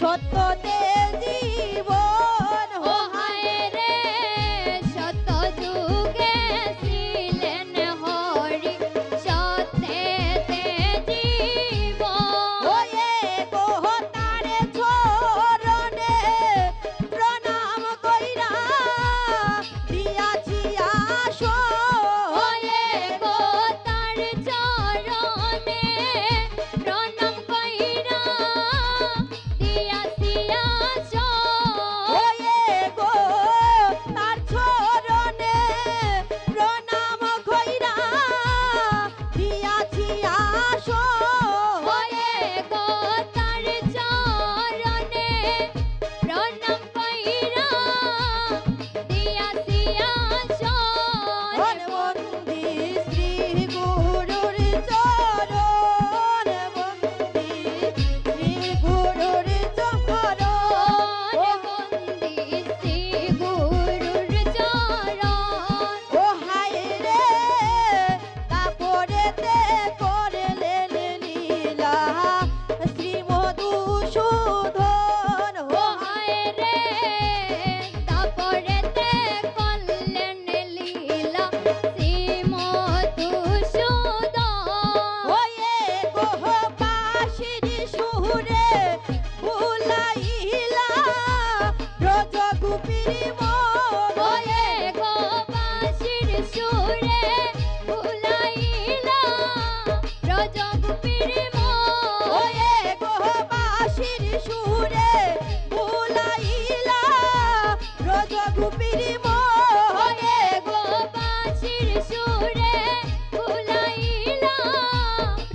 সত্যতে জীবন ও হায় রে শত যুগে ছিলেন হরি সত্যেতে জীবন ওয়ে গো তারে চরণে প্রণাম কইরা দিয়াছি আসন ওয়ে গো তার চরণে প্রণাম কইরা দিয়াছি আসন ওয়ে গো তার চরণে প্রণাম কইরা দিয়াছি আসন ওয়ে গো তার চরণে প্রণাম কইরা দিয়াছি আসন বন্দি শ্রী গুরুর চরণ বন্দি শ্রী গুরুর চরণ বন্দি শ্রী গুরুর চরণ ও হায় রে তারপরেতে করলেন লীলা শ্রী মধুসূদন ও হায় রে তারপরেতে করলেন লীলা শ্রী মধুসূদন ওয়ে গো বাঁশির সুরে বুলাইলা রজগুপির মন ওয়ে গো বাঁশির সুরে বুলাইলা রজগুপির মন ওয়ে গো বাঁশির সুরে বুলাইলা রজগুপির মন ওয়ে গো বাঁশির সুরে বুলাইলা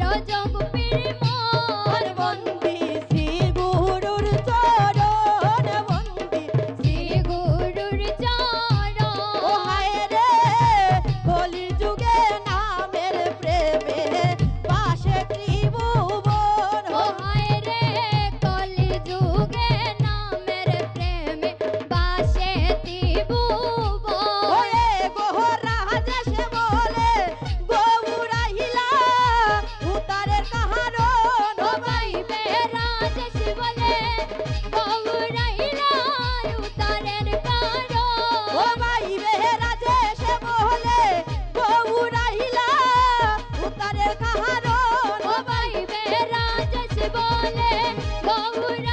রজগুপির মন বন্দি শ্রী গুরুর চরণ বন্দি শ্রী গুরুর চরণ ও হায় রে কলির যুগে নামের প্রেমে পাশে ত্রিভুবন ও হায় রে কলি যুগে নামের প্রেমে বাসে ত্রিভুবন ওরে গো রাজেশ বলে গৌরাইলা উতারের কাহারণ ও বাইবে রাজেশ বলে গৌরাইলা উতারের কারণ ও বাইবে রাজেশ বলে গৌরাইলা উতারের কাহারণ ও বাইবে রাজেশ বলে গৌরাইলা